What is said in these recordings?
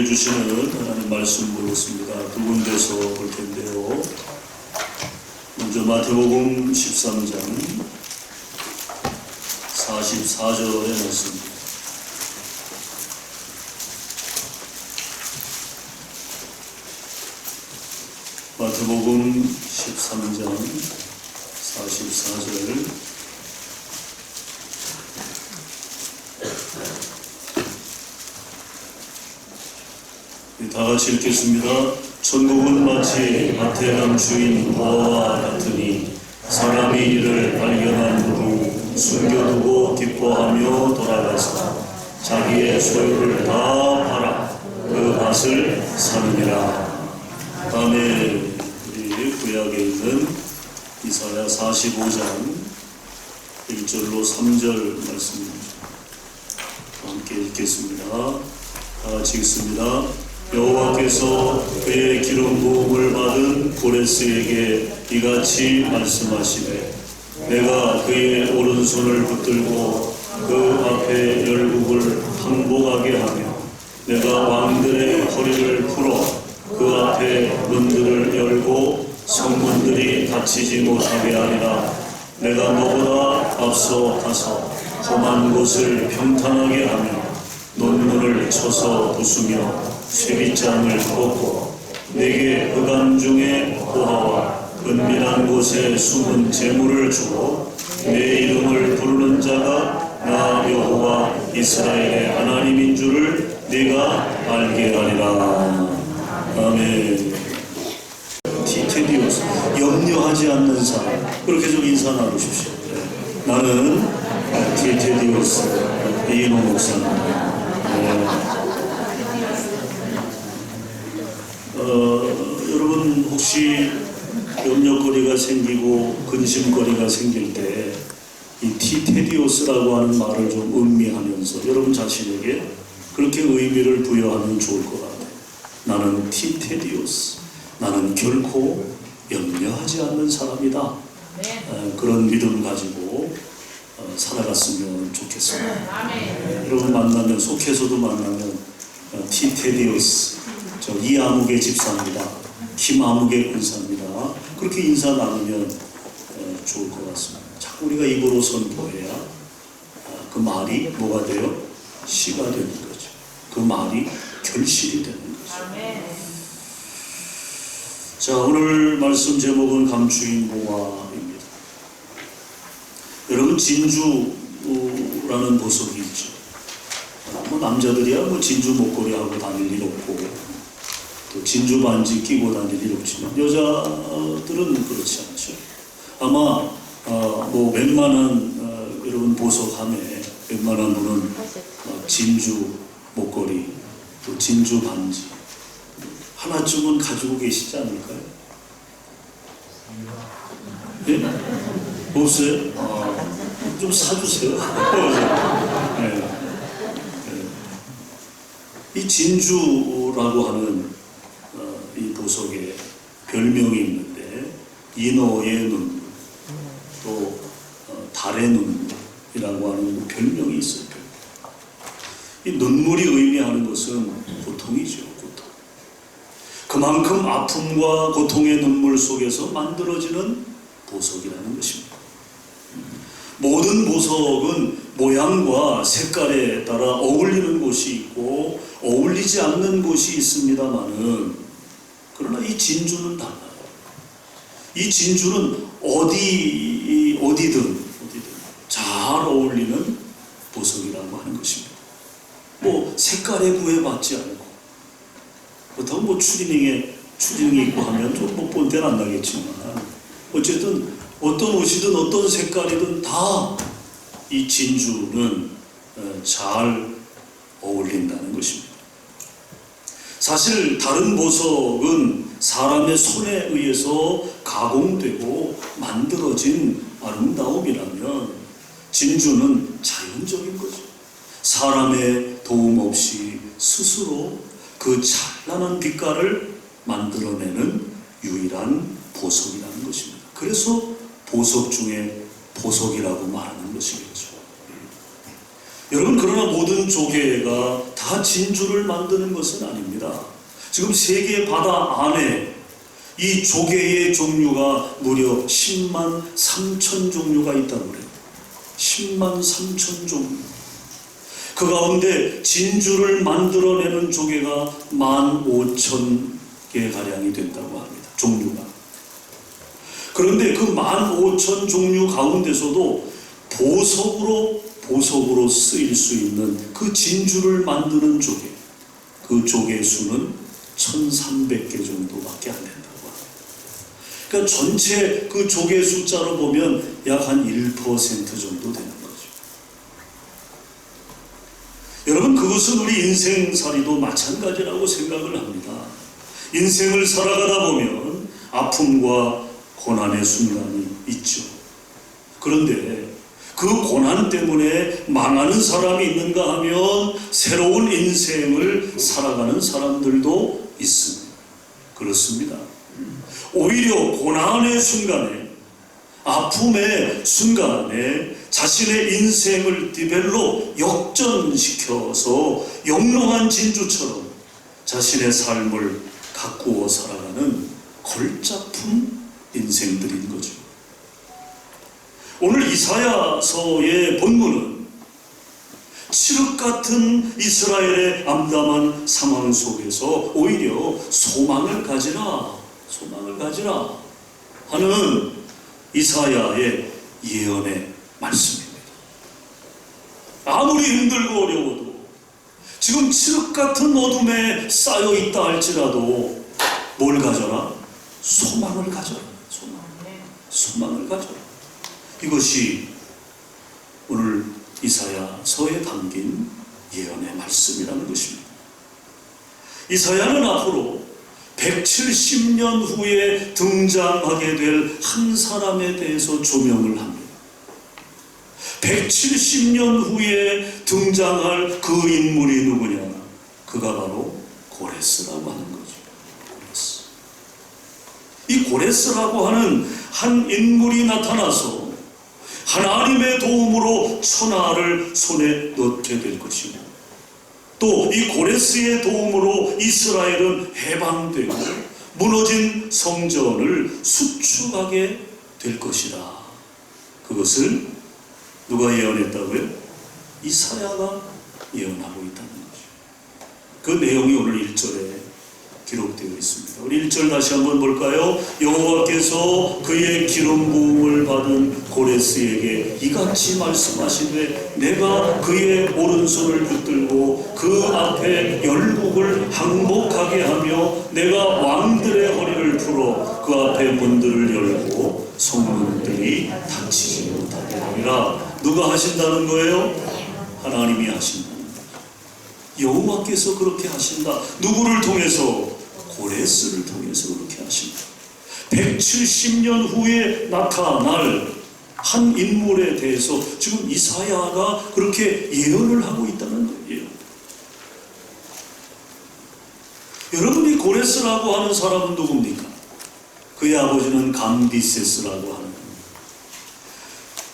먹여주시는 하나님 말씀 보겠습니다. 두 군데서 볼 텐데요. 먼저 마태복음 13장 44절의 말씀입니다. 마태복음 13장 44절. 다 같이 읽겠습니다. 천국은 마치 마태랑 주인 노아와 같으니 사람이 이를 발견한 후 숨겨두고 기뻐하며 돌아가서 자기의 소유를 다 팔아 그 밭을 사느니라. 다음에 우리 구약에 있는 이사야 45장 1절로 3절 말씀 함께 읽겠습니다. 다 같이 읽습니다. 여호와께서 그의 기름 부음을 받은 고레스에게 이같이 말씀하시되 내가 그의 오른손을 붙들고 그 앞에 열국을 항복하게 하며 내가 왕들의 허리를 풀어 그 앞에 문들을 열고 성문들이 닫히지 못하게 하리라. 내가 너보다 앞서 가서 험한 곳을 평탄하게 하며 논문을 쳐서 부수며 쇠빗장을 꺾고 내게 흑암 중에 보화와 은밀한 곳에 숨은 재물을 주고 내 이름을 부르는 자가 나 여호와 이스라엘의 하나님인 줄을 네가 알게 하리라. 아멘. 티테디오스, 염려하지 않는 사람, 그렇게 좀 인사 나누십시오. 나는 티테디오스 이인호 목사입니다. 여러분 혹시 염려거리가 생기고 근심거리가 생길 때 이 티테디오스라고 하는 말을 좀 음미하면서 여러분 자신에게 그렇게 의미를 부여하면 좋을 것 같아요. 나는 티테디오스, 나는 결코 염려하지 않는 사람이다. 그런 믿음 가지고 살아갔으면 좋겠습니다. 여러분 만나면, 속해서도 만나면 티테디오스, 저 이아무개 집사입니다, 김아무개 군사입니다, 그렇게 인사 나누면 좋을 것 같습니다. 자꾸 우리가 입으로 선포해야 그 말이 뭐가 돼요? 시가 되는 거죠. 그 말이 결실이 되는 거죠. 자, 오늘 말씀 제목은 감추인 봉화입니다. 여러분 진주라는 보석이 있죠. 뭐 남자들이야 뭐 진주 목걸이 하고 다닐 일 없고 또 진주 반지 끼고 다닐 일 없지만 여자들은 그렇지 않죠. 아마 뭐 웬만한 여러분 보석함에 웬만한 분은 진주 목걸이 또 진주 반지 하나쯤은 가지고 계시지 않을까요? 네? 없어요? 좀 사주세요. 네. 이 진주라고 하는 이 보석에 별명이 있는데 인어의 눈, 또 달의 눈이라고 하는 별명이 있어요. 이 눈물이 의미하는 것은 고통이죠. 고통. 그만큼 아픔과 고통의 눈물 속에서 만들어지는 보석이라는 것입니다. 모든 보석은 모양과 색깔에 따라 어울리는 곳이 있고 어울리지 않는 곳이 있습니다만은 그러나 이 진주는 달라요. 이 진주는 어디든 잘 어울리는 보석이라고 하는 것입니다. 뭐 색깔에 구애받지 않고 그렇다고 뭐 추리닝이 있고 하면 좀 뭐 본때는 안 나겠지만 어쨌든 어떤 옷이든 어떤 색깔이든 다 이 진주는 잘 어울린다는 것입니다. 사실 다른 보석은 사람의 손에 의해서 가공되고 만들어진 아름다움이라면 진주는 자연적인 거죠. 사람의 도움 없이 스스로 그 찬란한 빛깔을 만들어내는 유일한 보석이라는 것입니다. 그래서 보석 중에 보석이라고 말하는 것이겠죠. 여러분, 그러나 모든 조개가 다 진주를 만드는 것은 아닙니다. 지금 세계 바다 안에 이 조개의 종류가 무려 10만 3천 종류가 있다고 그래요. 10만 3천 종류. 그 가운데 진주를 만들어내는 조개가 15,000개가량이 된다고 합니다. 종류가. 그런데 그 15,000 종류 가운데서도 보석으로 쓰일 수 있는 그 진주를 만드는 조개, 그 조개 수는 1,300개 정도밖에 안 된다고 합니다. 그러니까 전체 그 조개 숫자로 보면 약 한 1% 정도 되는 거죠. 여러분, 그것은 우리 인생살이도 마찬가지라고 생각을 합니다. 인생을 살아가다 보면 아픔과 고난의 순간이 있죠. 그런데 그 고난 때문에 망하는 사람이 있는가 하면 새로운 인생을 살아가는 사람들도 있습니다. 그렇습니다. 오히려 고난의 순간에, 아픔의 순간에 자신의 인생을 디벨롭, 역전시켜서 영롱한 진주처럼 자신의 삶을 가꾸어 살아가는 걸작품 인생들인 거죠. 오늘 이사야서의 본문은 칠흑 같은 이스라엘의 암담한 상황 속에서 오히려 소망을 가지라 하는 이사야의 예언의 말씀입니다. 아무리 힘들고 어려워도 지금 칠흑 같은 어둠에 쌓여 있다 할지라도 뭘 가져라? 소망을 가져라. 소망을 가져라. 이것이 오늘 이사야서에 담긴 예언의 말씀이라는 것입니다. 이사야는 앞으로 170년 후에 등장하게 될 한 사람에 대해서 조명을 합니다. 170년 후에 등장할 그 인물이 누구냐? 그가 바로 고레스라고 하는 거죠. 고레스. 이 고레스라고 하는 한 인물이 나타나서 하나님의 도움으로 천하를 손에 넣게 될 것이고, 또 이 고레스의 도움으로 이스라엘은 해방되고 무너진 성전을 수축하게 될 것이다. 그것을 누가 예언했다고요? 이사야가 예언하고 있다는 거죠. 그 내용이 오늘 1절에 기록되어 있습니다. 우리 1절 다시 한번 볼까요? 여호와께서 그의 기름 부음을 받은 고레스에게 이같이 말씀하시되 내가 그의 오른손을 붙들고 그 앞에 열국을 항복하게 하며 내가 왕들의 허리를 풀어 그 앞에 문들을 열고 성문들이 닫히지 못하게 하리라. 누가 하신다는 거예요? 하나님이 하신다는 거예요. 여호와께서 그렇게 하신다. 누구를 통해서? 고레스를 통해서 그렇게 하십니다. 170년 후에 나타날 한 인물에 대해서 지금 이사야가 그렇게 예언을 하고 있다는 거예요. 여러분이 고레스라고 하는 사람은 누굽니까? 그의 아버지는 감비세스라고 하는,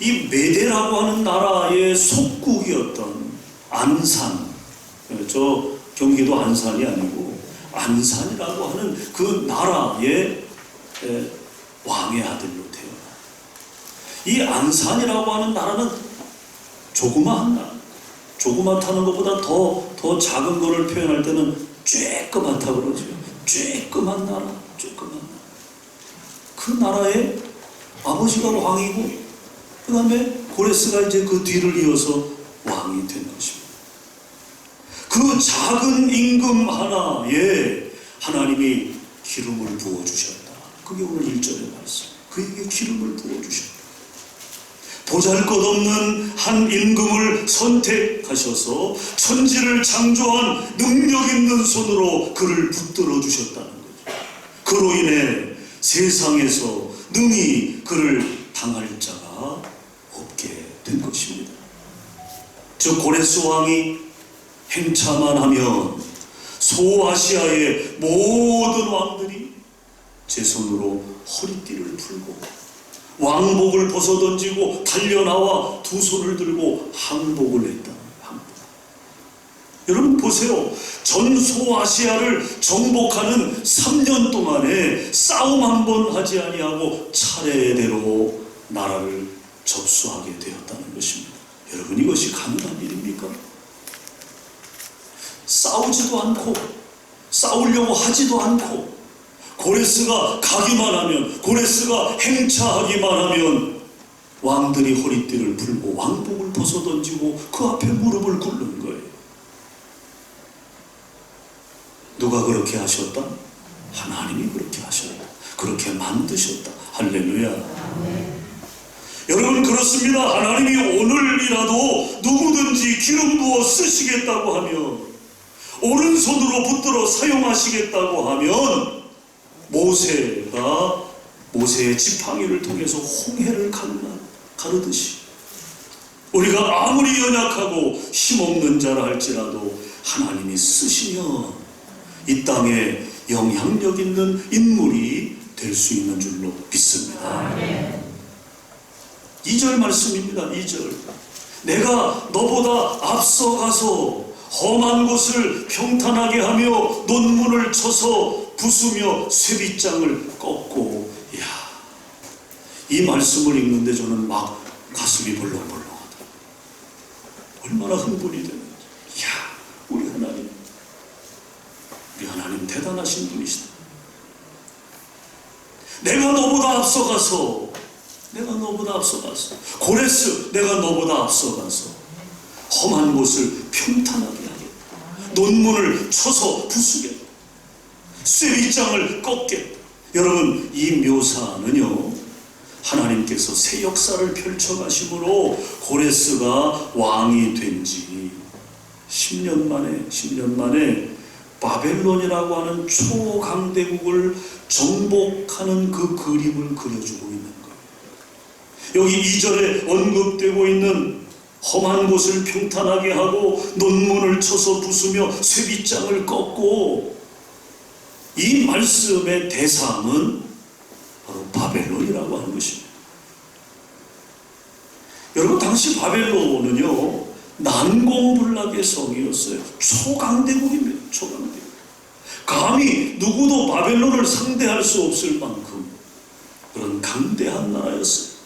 이 메데라고 하는 나라의 속국이었던 안산, 저 경기도 안산이 아니고 안산이라고 하는 그 나라의 왕의 아들로 태어나. 이 안산이라고 하는 나라는 조그마한 나라. 조그맣다는 것보다 더 작은 거를 표현할 때는 쬐끄맣다 그러죠. 쬐끄만 나라. 그 나라의 아버지가 왕이고, 그 다음에 고레스가 이제 그 뒤를 이어서 왕이 된 것입니다. 그 작은 임금 하나에 하나님이 기름을 부어주셨다. 그게 오늘 1절의 말씀. 그에게 기름을 부어주셨다. 보잘것없는 한 임금을 선택하셔서 천지를 창조한 능력 있는 손으로 그를 붙들어 주셨다는 거죠. 그로 인해 세상에서 능히 그를 당할 자가 없게 된 것입니다. 즉 고레스 왕이 행차만 하면 소아시아의 모든 왕들이 제 손으로 허리띠를 풀고 왕복을 벗어던지고 달려나와 두 손을 들고 항복을 했다. 여러분 보세요. 전소아시아를 정복하는 3년 동안에 싸움 한 번 하지 아니하고 차례대로 나라를 접수하게 되었다는 것입니다. 여러분, 이것이 가능한 일입니까? 싸우지도 않고 싸우려고 하지도 않고 고레스가 가기만 하면, 고레스가 행차하기만 하면 왕들이 허리띠를 풀고 왕복을 벗어던지고 그 앞에 무릎을 꿇는 거예요. 누가 그렇게 하셨다? 하나님이 그렇게 하셨다. 그렇게 만드셨다. 할렐루야. 여러분, 그렇습니다. 하나님이 오늘이라도 누구든지 기름 부어 쓰시겠다고 하면, 오른손으로 붙들어 사용하시겠다고 하면, 모세의 지팡이를 통해서 홍해를 가르듯이 우리가 아무리 연약하고 힘없는 자라 할지라도 하나님이 쓰시면 이 땅에 영향력 있는 인물이 될 수 있는 줄로 믿습니다. 2절 말씀입니다. 2절. 내가 너보다 앞서가서 험한 곳을 평탄하게 하며 논문을 쳐서 부수며 쇠빗장을 꺾고. 이야, 이 말씀을 읽는데 저는 막 가슴이 벌렁벌렁하다. 얼마나 흥분이 되는지. 이야, 우리 하나님 대단하신 분이시다. 내가 너보다 앞서가서 고레스, 내가 너보다 앞서가서 험한 곳을 평탄하게 하겠다. 논문을 쳐서 부수겠다. 쇠빗장을 꺾겠다. 여러분, 이 묘사는요, 하나님께서 새 역사를 펼쳐가심으로 고레스가 왕이 된 지 10년 만에 바벨론이라고 하는 초강대국을 정복하는 그 그림을 그려주고 있는 거예요. 여기 2절에 언급되고 있는 험한 곳을 평탄하게 하고 논문을 쳐서 부수며 쇠빗장을 꺾고, 이 말씀의 대상은 바로 바벨론이라고 하는 것입니다. 여러분, 당시 바벨론은요, 난공불락의 성이었어요. 초강대국입니다. 초강대국. 감히 누구도 바벨론을 상대할 수 없을 만큼 그런 강대한 나라였어요.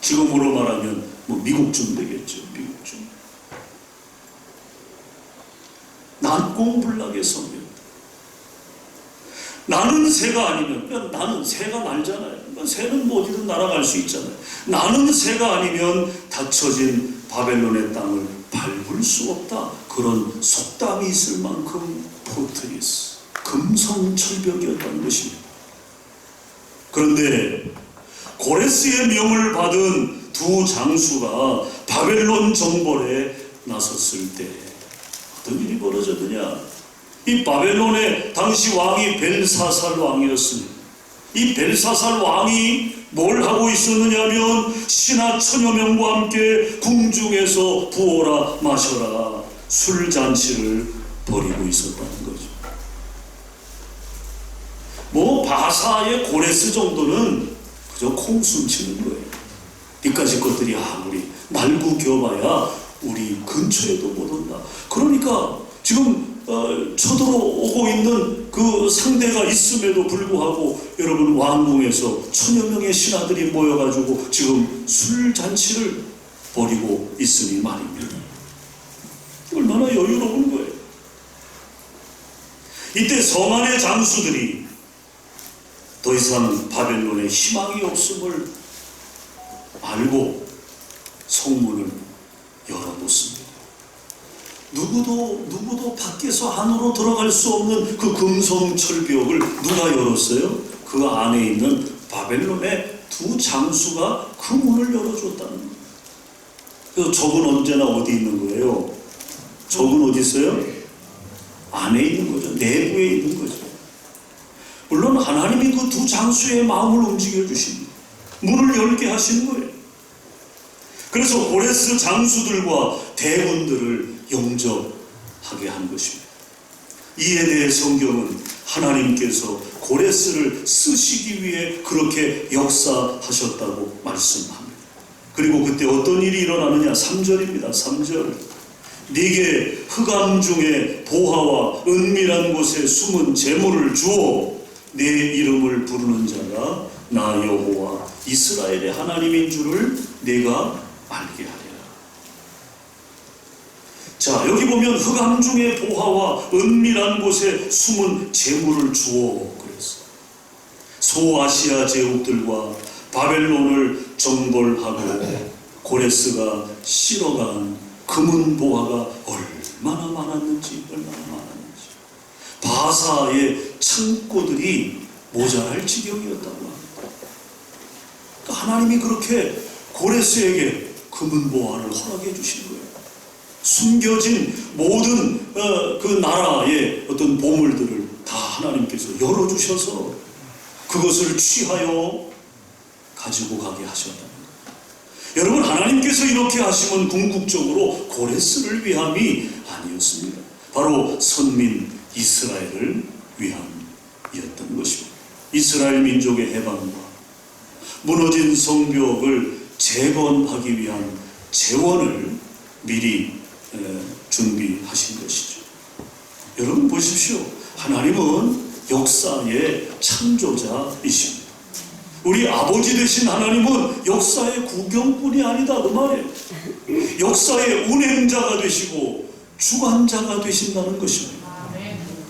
지금으로 말하면 미국쯤 되겠죠. 미국쯤. 난공불락의 성이었다. 나는 새가 아니면, 나는 새가 날잖아요. 새는 어디든 날아갈 수 있잖아요. 나는 새가 아니면 닫혀진 바벨론의 땅을 밟을 수 없다. 그런 속담이 있을 만큼 포트리스, 금성철벽이었다는 것입니다. 그런데 고레스의 명을 받은 두 장수가 바벨론 정벌에 나섰을 때 어떤 일이 벌어졌느냐? 이 바벨론의 당시 왕이 벨사살 왕이었습니다. 이 벨사살 왕이 뭘 하고 있었느냐면, 신하 1000여 명과 함께 궁중에서 부어라 마셔라 술잔치를 벌이고 있었다는 거죠. 바사의 고레스 정도는 그저 콩숨치는 거예요. 이까지 것들이 아무리 날구겨봐야 우리 근처에도 못 온다. 그러니까 지금 쳐들어오고 있는 그 상대가 있음에도 불구하고 여러분, 왕궁에서 1000여 명의 신하들이 모여가지고 지금 술잔치를 벌이고 있으니 말입니다. 얼마나 여유로운 거예요. 이때 성 안의 장수들이 더 이상 바벨론에 희망이 없음을 알고 성문을 열어놓습니다. 누구도 밖에서 안으로 들어갈 수 없는 그 금성철벽을 누가 열었어요? 그 안에 있는 바벨론의 두 장수가 그 문을 열어줬다는 거예요. 그래서 적은 언제나 어디 있는 거예요? 적은 어디 있어요? 안에 있는 거죠. 내부에 있는 거죠. 물론 하나님이 그 두 장수의 마음을 움직여 주십니다. 문을 열게 하시는 거예요. 그래서 고레스 장수들과 대군들을 영접하게 한 것입니다. 이에 대해 성경은 하나님께서 고레스를 쓰시기 위해 그렇게 역사하셨다고 말씀합니다. 그리고 그때 어떤 일이 일어나느냐? 3절입니다. 3절. 네게 흑암 중에 보화와 은밀한 곳에 숨은 재물을 주어 내 이름을 부르는 자가 나 여호와 이스라엘의 하나님인 줄을 내가 알게 하리라. 자, 여기 보면 흑암 중에 보화와 은밀한 곳에 숨은 재물을 주어 그랬어. 소아시아 제국들과 바벨론을 정벌하고 고레스가 실어간 금은 보화가 얼마나 많았는지. 바사의 창고들이 모자랄 지경이었다고 합니다. 그러니까 하나님이 그렇게 고레스에게 금은 보화를 허락해 주신 거예요. 숨겨진 모든 그 나라의 어떤 보물들을 다 하나님께서 열어주셔서 그것을 취하여 가지고 가게 하셨다는 거예요. 여러분, 하나님께서 이렇게 하시면 궁극적으로 고레스를 위함이 아니었습니다. 바로 선민 이스라엘을 위함이었던 것입니다. 이스라엘 민족의 해방과 무너진 성벽을 재건하기 위한 재원을 미리 준비하신 것이죠. 여러분 보십시오. 하나님은 역사의 창조자이십니다. 우리 아버지 되신 하나님은 역사의 구경꾼이 아니다 그 말이에요. 역사의 운행자가 되시고 주관자가 되신다는 것입니다.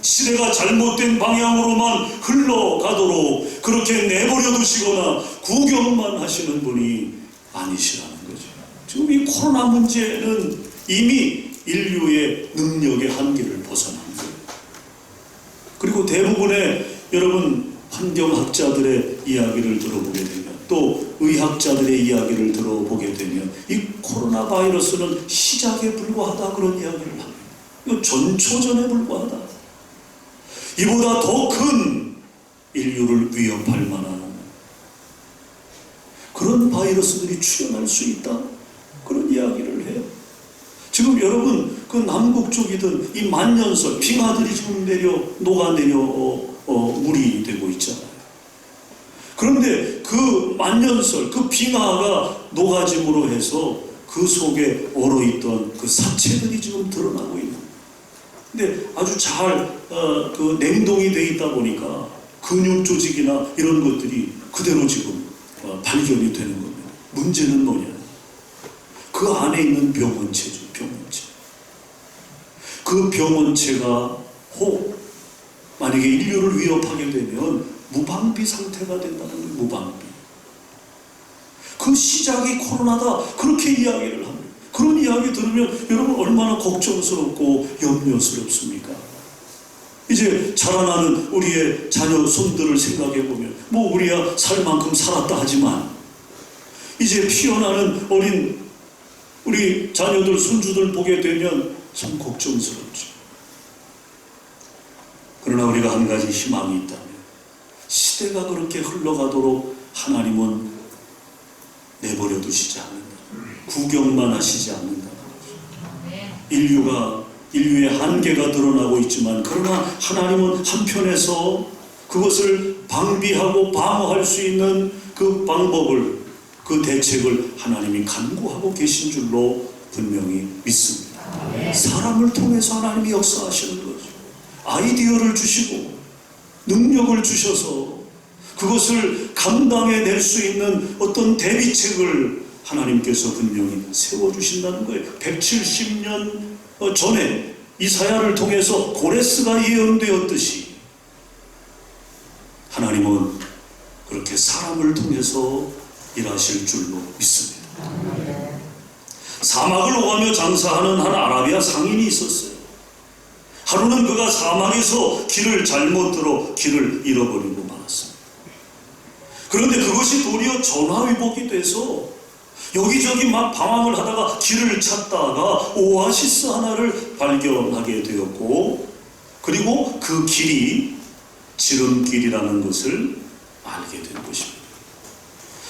시대가 잘못된 방향으로만 흘러가도록 그렇게 내버려 두시거나 구경만 하시는 분이 아니시라는 거죠. 지금 이 코로나 문제는 이미 인류의 능력의 한계를 벗어난 거예요. 그리고 대부분의 여러분 환경학자들의 이야기를 들어보게 되면, 또 의학자들의 이야기를 들어보게 되면 이 코로나 바이러스는 시작에 불과하다 그런 이야기를 합니다. 이거 전초전에 불과하다. 이보다 더 큰 인류를 위협할 만한 그런 바이러스들이 출현할 수 있다 그런 이야기를 해요. 지금 여러분 그 남북 쪽이든 이 만년설 빙하들이 지금 녹아내려 물이 되고 있잖아요. 그런데 그 만년설 그 빙하가 녹아짐으로 해서 그 속에 얼어있던 그 사체들이 지금 드러나고 있는 거예요. 근데 아주 잘 그 냉동이 돼 있다 보니까 근육 조직이나 이런 것들이 그대로 지금 발견이 되는 겁니다. 문제는 뭐냐? 그 안에 있는 병원체죠. 병원체. 그 병원체가 혹 만약에 인류를 위협하게 되면 무방비 상태가 된다는 거예요. 무방비. 그 시작이 코로나다 그렇게 이야기를 합니다. 그런 이야기 들으면 여러분 얼마나 걱정스럽고 염려스럽습니까? 이제 자라나는 우리의 자녀 손들을 생각해 보면 뭐 우리야 살 만큼 살았다 하지만 이제 피어나는 어린 우리 자녀들 손주들 보게 되면 참 걱정스럽죠. 그러나 우리가 한 가지 희망이 있다면 시대가 그렇게 흘러가도록 하나님은 내버려 두시지 않는다. 구경만 하시지 않는다. 인류의 한계가 드러나고 있지만 그러나 하나님은 한편에서 그것을 방비하고 방어할 수 있는 그 방법을, 그 대책을 하나님이 간구하고 계신 줄로 분명히 믿습니다. 사람을 통해서 하나님이 역사하시는 거죠. 아이디어를 주시고 능력을 주셔서 그것을 감당해낼 수 있는 어떤 대비책을 하나님께서 분명히 세워주신다는 거예요. 170년 전에 이사야를 통해서 고레스가 예언되었듯이 하나님은 그렇게 사람을 통해서 일하실 줄로 믿습니다. 사막을 오가며 장사하는 한 아라비아 상인이 있었어요. 하루는 그가 사막에서 길을 잘못 들어 길을 잃어버리고 말았습니다. 그런데 그것이 도리어 전화위복이 돼서 여기저기 막 방황을 하다가 길을 찾다가 오아시스 하나를 발견하게 되었고, 그리고 그 길이 지름길이라는 것을 알게 된 것입니다.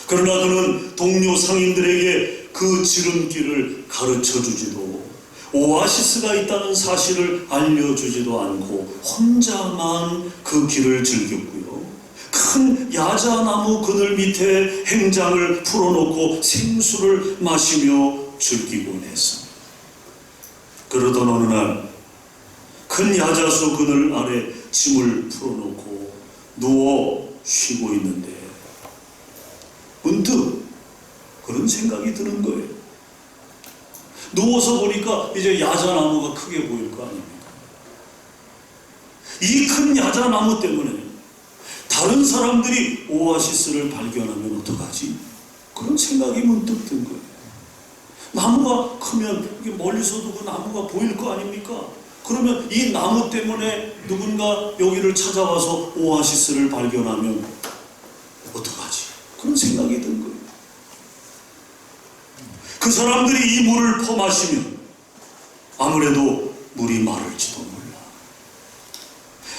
그러나 그는 동료 상인들에게 그 지름길을 가르쳐주지도 오아시스가 있다는 사실을 알려주지도 않고 혼자만 그 길을 즐겼고요. 큰 야자나무 그늘 밑에 행장을 풀어놓고 생수를 마시며 즐기곤 했습니다. 그러던 어느 날 큰 야자수 그늘 아래 짐을 풀어놓고 누워 쉬고 있는데 문득 그런 생각이 드는 거예요. 누워서 보니까 이제 야자나무가 크게 보일 거 아닙니까? 이 큰 야자나무 때문에 다른 사람들이 오아시스를 발견하면 어떡하지? 그런 생각이 문득 든 거예요. 나무가 크면 멀리서도 그 나무가 보일 거 아닙니까? 그러면 이 나무 때문에 누군가 여기를 찾아와서 오아시스를 발견하면 어떡하지? 그런 생각이 든 거예요. 그 사람들이 이 물을 퍼마시면 아무래도 물이 마를지도 몰라.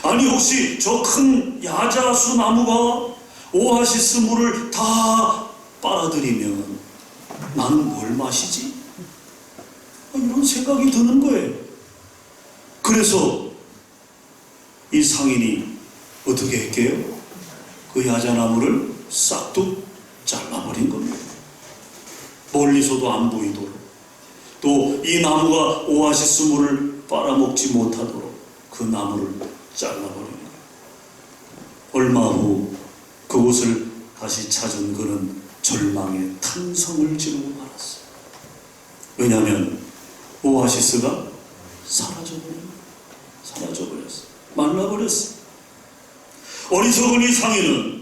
아니 혹시 저 큰 야자수 나무가 오아시스 물을 다 빨아들이면 나는 뭘 마시지? 이런 생각이 드는 거예요. 그래서 이 상인이 어떻게 했게요? 그 야자나무를 싹둑 잘라버린 겁니다. 멀리서도 안 보이도록, 또 이 나무가 오아시스 물을 빨아먹지 못하도록 그 나무를 잘라버린 거예요. 얼마 후 그곳을 다시 찾은 그는 절망의 탄성을 지르고 말았어요. 왜냐하면 오아시스가 사라져버렸어요. 말라버렸어요. 어리석은 이 상인은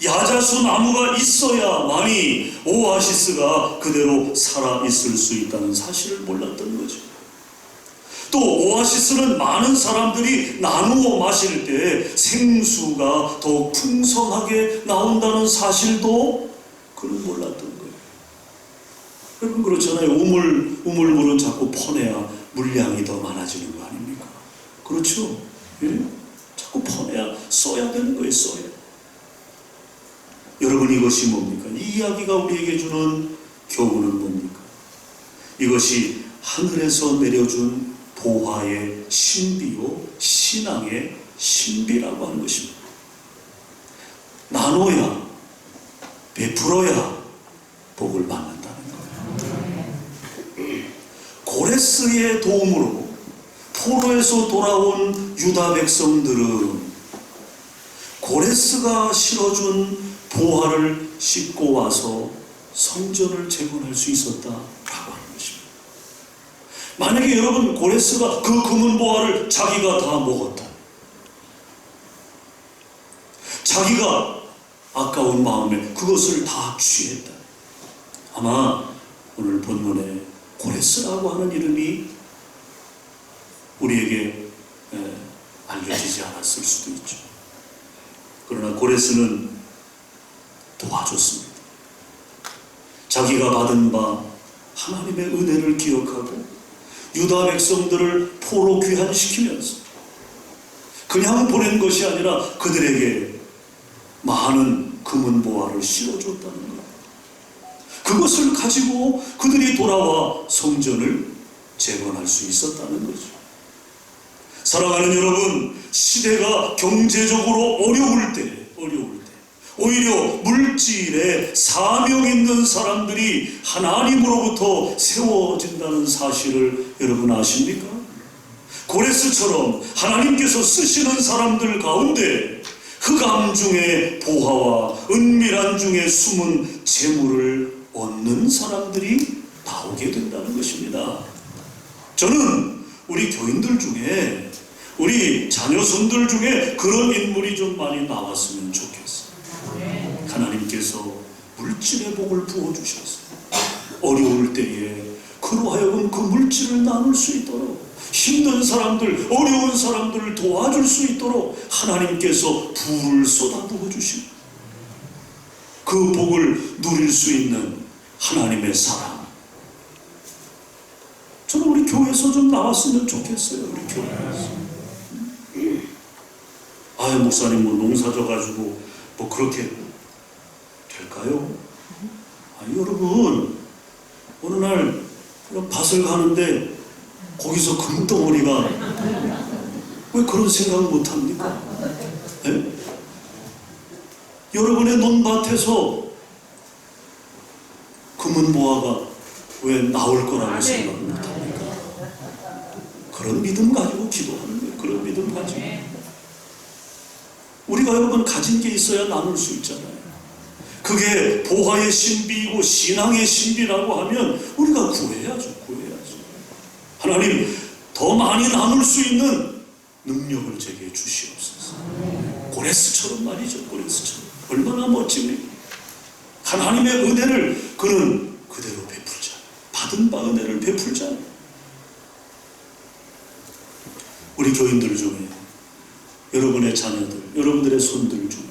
야자수 나무가 있어야만이 오아시스가 그대로 살아있을 수 있다는 사실을 몰랐던 거죠. 또 오아시스는 많은 사람들이 나누어 마실 때 생수가 더 풍성하게 나온다는 사실도 그는 몰랐던 거예요. 여러분 그렇잖아요. 우물물은 자꾸 퍼내야 물량이 더 많아지는 거 아닙니까? 그렇죠? 예? 자꾸 퍼내야 써야 되는 거예요. 써야. 여러분 이것이 뭡니까? 이 이야기가 우리에게 주는 교훈은 뭡니까? 이것이 하늘에서 내려준 보화의 신비요 신앙의 신비라고 하는 것입니다. 나눠야 베풀어야 복을 받는다는 거예요. 고레스의 도움으로 포로에서 돌아온 유다 백성들은 고레스가 실어준 보화를 싣고 와서 성전을 재건할 수 있었다라고 하는 것입니다. 만약에 여러분 고레스가 그 금은 보화를 자기가 다 먹었다, 자기가 아까운 마음에 그것을 다 취했다, 아마 오늘 본문에 고레스라고 하는 이름이 우리에게 알려지지 않았을 수도 있죠. 그러나 고레스는 도와줬습니다. 자기가 받은 바 하나님의 은혜를 기억하고 유다 백성들을 포로 귀환시키면서 그냥 보낸 것이 아니라 그들에게 많은 금은 보화를 실어줬다는 것. 그것을 가지고 그들이 돌아와 성전을 재건할 수 있었다는 거죠. 사랑하는 여러분, 시대가 경제적으로 어려울 때 오히려 물질에 사명 있는 사람들이 하나님으로부터 세워진다는 사실을 여러분 아십니까? 고레스처럼 하나님께서 쓰시는 사람들 가운데 흑암 중에 보화와 은밀한 중에 숨은 재물을 얻는 사람들이 나오게 된다는 것입니다. 저는 우리 교인들 중에, 우리 자녀손들 중에 그런 인물이 좀 많이 나왔으면 좋겠어요. 하나님께서 물질의 복을 부어주셨어요. 어려울 때에 그로 하여금 그 물질을 나눌 수 있도록, 힘든 사람들, 어려운 사람들을 도와줄 수 있도록 하나님께서 부를 쏟아부어 주시고 그 복을 누릴 수 있는 하나님의 사랑, 저는 우리 교회에서 좀 나왔으면 좋겠어요. 우리 교회에서. 아유 목사님 뭐 농사 져가지고 뭐 그렇게 될까요? 아니 여러분, 어느 날 밭을 가는데 거기서 금덩어리가, 왜 그런 생각 못합니까? 네? 여러분의 논밭에서 금은 보화가 왜 나올 거라고 생각 못합니까? 그런 믿음 가지고 기도하는 거예요. 그런 믿음 가지고. 우리가 여러분 가진 게 있어야 나눌 수 있잖아요. 그게 보화의 신비이고 신앙의 신비라고 하면 우리가 구해야죠. 하나님, 더 많이 나눌 수 있는 능력을 제게 주시옵소서. 고레스처럼 말이죠. 고레스처럼. 얼마나 멋집니까? 하나님의 은혜를 그는 그대로 베풀자. 받은 바 은혜를 베풀자. 우리 교인들 중에 여러분의 자녀들, 여러분들의 손들 중에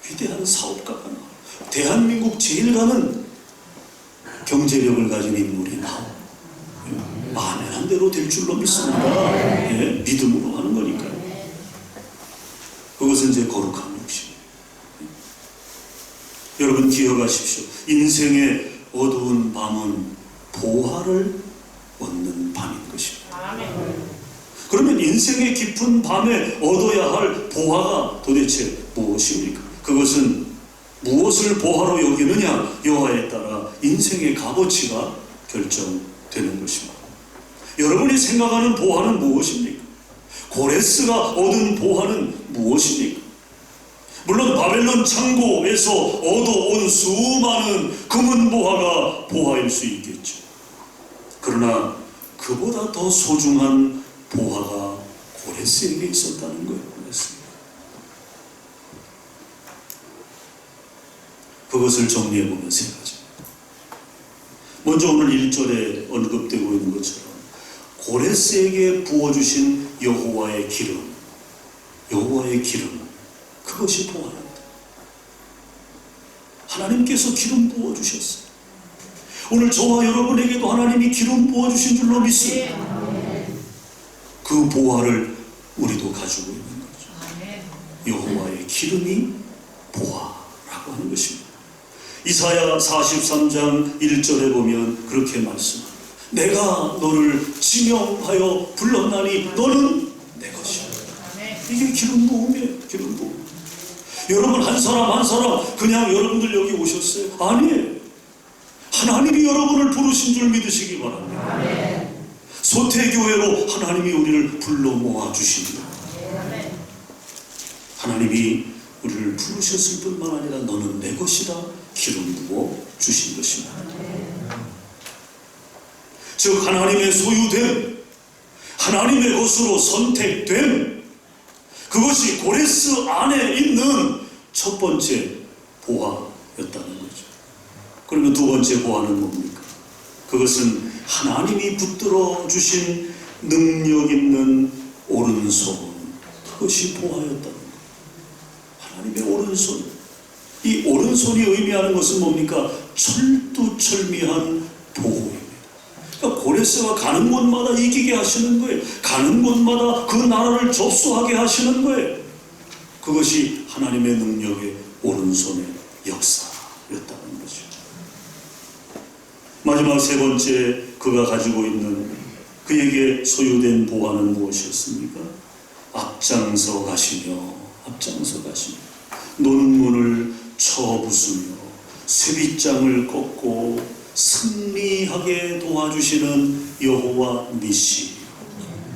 위대한 사업가가 나와. 대한민국 제일 가는 경제력을 가진 인물이 나와. 만연한 대로 될 줄로 믿습니다. 예, 믿음으로 하는 거니까요. 그것은 이제 거룩한 욕심이에요. 여러분 기억하십시오. 인생의 어두운 밤은 보화를 얻는 밤인 것입니다. 그러면 인생의 깊은 밤에 얻어야 할 보화가 도대체 무엇입니까? 그것은 무엇을 보화로 여기느냐 여하에 따라 인생의 값어치가 결정되는 것입니다. 여러분이 생각하는 보화는 무엇입니까? 고레스가 얻은 보화는 무엇입니까? 물론 바벨론 창고에서 얻어온 수많은 금은 보화가 보화일 수 있겠죠. 그러나 그보다 더 소중한 보화가 고레스에게 있었다는 거예요. 그것을 정리해보면 세 가지입니다. 먼저 오늘 1절에 언급되고 있는 것처럼 고레스에게 부어주신 여호와의 기름, 그것이 보화입니다. 하나님께서 기름 부어주셨어요. 오늘 저와 여러분에게도 하나님이 기름 부어주신 줄로 믿습니다. 그 보화를 우리도 가지고 있는 거죠. 여호와의 기름이 보화라고 하는 것입니다. 이사야 43장 1절에 보면 그렇게 말씀합니다. 내가 너를 지명하여 불렀나니 너는 내 것이야. 이게 기름 부음이에요. 기름 부음. 여러분 한 사람 한 사람 그냥 여러분들 여기 오셨어요? 아니에요. 하나님이 여러분을 부르신 줄 믿으시기 바랍니다. 소태교회로 하나님이 우리를 불러 모아 주십니다. 하나님이 우리를 부르셨을 뿐만 아니라 너는 내 것이다 기름 부어 주신 것입니다. 즉 하나님의 소유됨, 하나님의 것으로 선택됨, 그것이 고레스 안에 있는 첫 번째 보화였다는 거죠. 그러면 두 번째 보화는 뭡니까? 그것은 하나님이 붙들어 주신 능력 있는 오른손, 그것이 보화였다는 거예요. 하나님의 오른손. 이 오른손이 의미하는 것은 뭡니까? 철두철미한 보호입니다. 그러니까 고레스가 가는 곳마다 이기게 하시는 거예요. 가는 곳마다 그 나라를 접수하게 하시는 거예요. 그것이 하나님의 능력의 오른손의 역사였다는 거죠. 마지막 세 번째 그가 가지고 있는 그에게 소유된 보화는 무엇이었습니까? 앞장서 가시며 논문을 쳐부수며 쇠빗장을 걷고 승리하게 도와주시는 여호와 니시,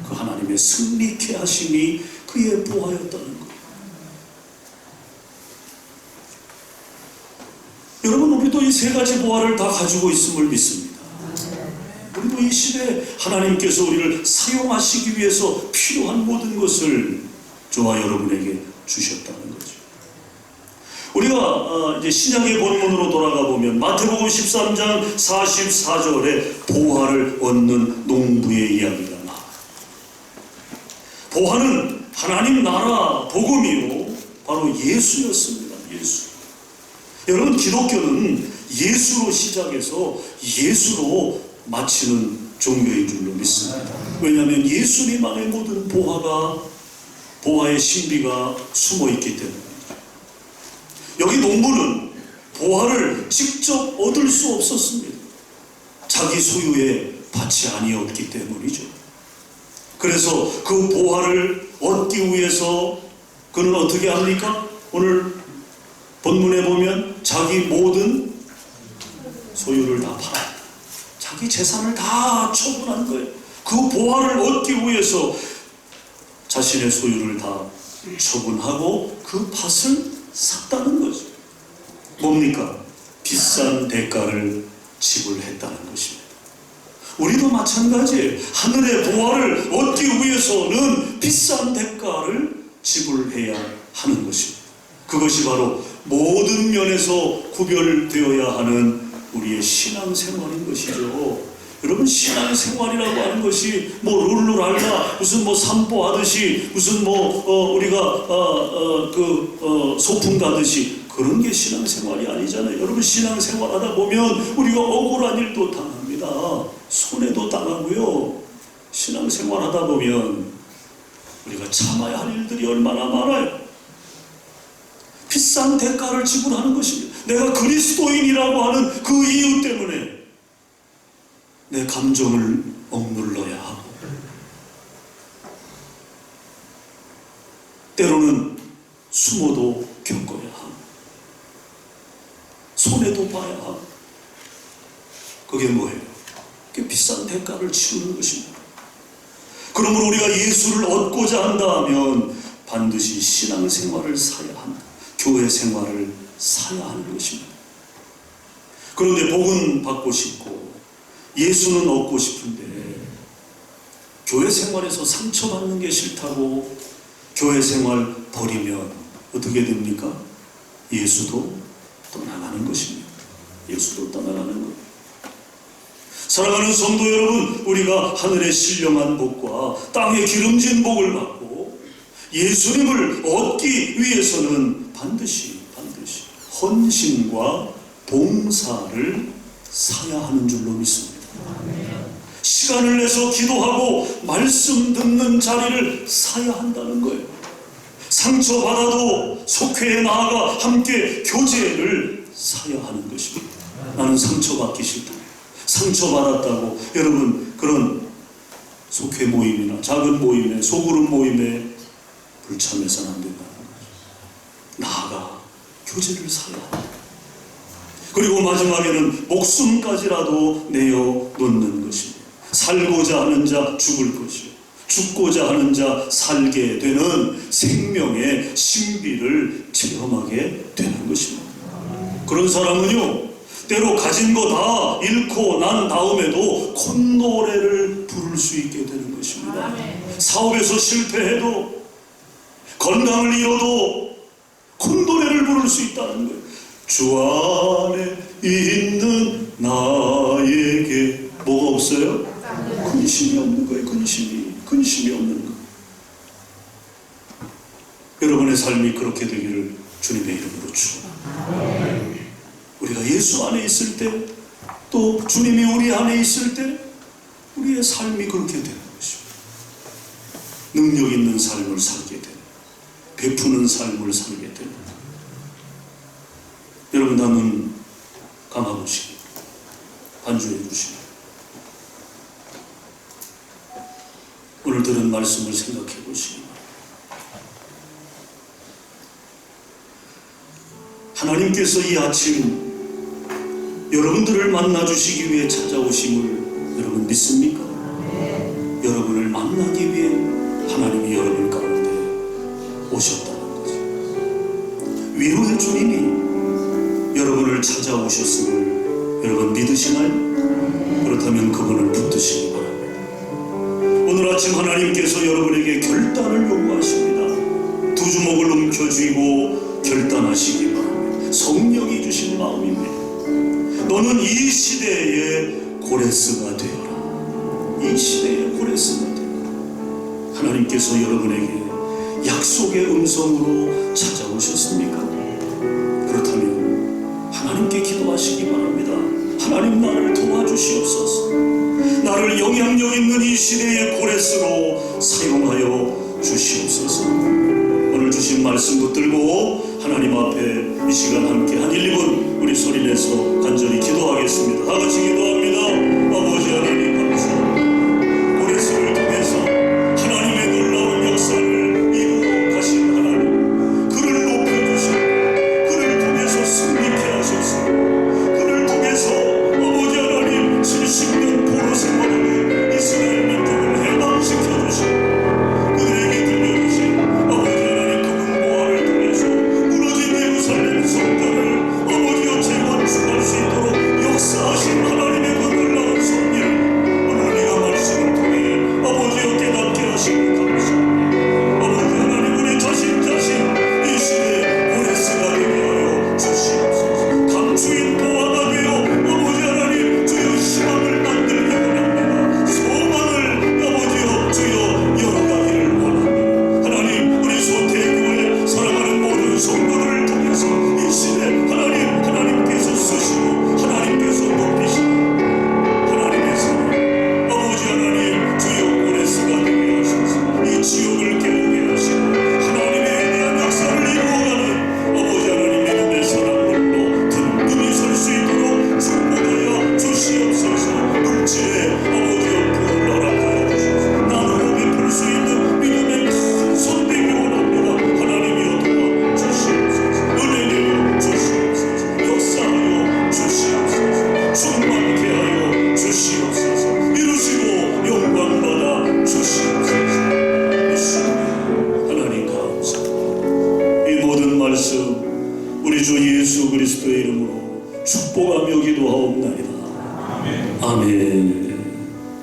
그 하나님의 승리케 하심이 그의 보화였다는 거예요. 여러분 우리도 이 세 가지 보화를 다 가지고 있음을 믿습니다. 우리도 이 시대에 하나님께서 우리를 사용하시기 위해서 필요한 모든 것을 저와 여러분에게 주셨다는 거죠. 우리가 이제 신약의 본문으로 돌아가 보면 마태복음 13장 44절에 보화를 얻는 농부의 이야기가 나와요. 보화는 하나님 나라 복음이요 바로 예수였습니다. 예수. 여러분 기독교는 예수로 시작해서 예수로 마치는 종교인 줄로 믿습니다. 왜냐하면 예수님 안에 모든 보화의 신비가 숨어있기 때문입니다. 여기 농부는 보화를 직접 얻을 수 없었습니다. 자기 소유의 밭이 아니었기 때문이죠. 그래서 그 보화를 얻기 위해서 그는 어떻게 합니까? 오늘 본문에 보면 자기 모든 소유를 다 팔아 자기 재산을 다 처분한 거예요. 그 보화를 얻기 위해서 자신의 소유를 다 처분하고 그 밭을 샀다는 거죠. 뭡니까? 비싼 대가를 지불했다는 것입니다. 우리도 마찬가지예요. 하늘의 보화를 얻기 위해서는 비싼 대가를 지불해야 하는 것입니다. 그것이 바로 모든 면에서 구별되어야 하는 우리의 신앙생활인 것이죠. 여러분, 신앙생활이라고 하는 것이 뭐 룰루랄라 무슨 뭐 산보하듯이 무슨 뭐 우리가 소풍 가듯이 그런 게 신앙생활이 아니잖아요. 여러분, 신앙생활하다 보면 우리가 억울한 일도 당합니다. 손해도 당하고요. 신앙생활하다 보면 우리가 참아야 할 일들이 얼마나 많아요. 비싼 대가를 지불하는 것입니다. 내가 그리스도인이라고 하는 그 이유 때문에 내 감정을 억눌러야 하고, 때로는 수모도 겪어야 하고, 손해도 봐야 하고. 그게 뭐예요? 그게 비싼 대가를 치르는 것입니다. 그러므로 우리가 예수를 얻고자 한다면 반드시 신앙생활을 사야 한다. 교회 생활을 사야 하는 것입니다. 그런데 복은 받고 싶고 예수는 얻고 싶은데 교회 생활에서 상처받는 게 싫다고 교회 생활 버리면 어떻게 됩니까? 예수도 떠나가는 것입니다. 예수도 떠나가는 것. 사랑하는 성도 여러분, 우리가 하늘의 신령한 복과 땅의 기름진 복을 받고 예수님을 얻기 위해서는 반드시 헌신과 봉사를 사야 하는 줄로 믿습니다. 시간을 내서 기도하고 말씀 듣는 자리를 사야 한다는 거예요. 상처받아도 속회에 나아가 함께 교제를 사야 하는 것입니다. 나는 상처받기 싫다. 상처받았다고 여러분 그런 속회 모임이나 작은 모임에 소그룹 모임에 불참해서는 안 된다는 거죠. 나아가 교제를 사야 한다. 그리고 마지막에는 목숨까지라도 내어놓는 것입니다. 살고자 하는 자 죽을 것이요 죽고자 하는 자 살게 되는 생명의 신비를 체험하게 되는 것입니다. 그런 사람은요, 때로 가진 거 다 잃고 난 다음에도 콧노래를 부를 수 있게 되는 것입니다. 사업에서 실패해도 건강을 잃어도 콧노래를 부를 수 있다는 거예요. 주 안에 있는 나에게 뭐가 없어요? 근심이 없는 거예요. 근심이 없는 거. 여러분의 삶이 그렇게 되기를 주님의 이름으로 축원합니다. 우리가 예수 안에 있을 때, 또 주님이 우리 안에 있을 때 우리의 삶이 그렇게 되는 것입니다. 능력 있는 삶을 살게 되는, 베푸는 삶을 살게 되는. 여러분, 나는 감아보시기, 반주해 주시기. 오늘 들은 말씀을 생각해 보시기. 하나님께서 이 아침 여러분들을 만나주시기 위해 찾아오심을 여러분 믿습니까? 여러분을 만나기 위해 하나님이 여러분 가운데 오셨다는 거죠. 위로의 주님이 여러분을 찾아오셨음을 여러분 믿으시나요? 그렇다면 그분을 붙드시기 바랍니다. 오늘 아침 하나님께서 여러분에게 결단을 요구하십니다. 두 주먹을 움켜쥐고 결단하시기 바랍니다. 성령이 주신 마음입니다. 너는 이 시대의 고레스가 되어라. 이 시대의 고레스가 되어라. 하나님께서 여러분에게 약속의 음성으로 찾아오셨습니까? 그렇다면 하나님께 기도하시기 바랍니다. 하나님, 나를 도와주시옵소서. 나를 영향력 있는 이 시대의 고레스로 사용하여 주시옵소서. 오늘 주신 말씀 붙들고 하나님 앞에 이 시간 함께 한 1, 2분 우리 소리내서 간절히 기도하겠습니다. 다 같이 기도합니다. 아버지 하나님 감사합니다. 고레스를 통해서 하나님의 놀라운 역사를 이루어 가신 하나님, 그를 높여주시고 그를 통해서 승리케 하소서. 그를 통해서 아버지 하나님 70년 포로 생활하는 이스라엘 민족 예수 그리스도의 이름으로 축복하며 기도하옵나이다. 아멘.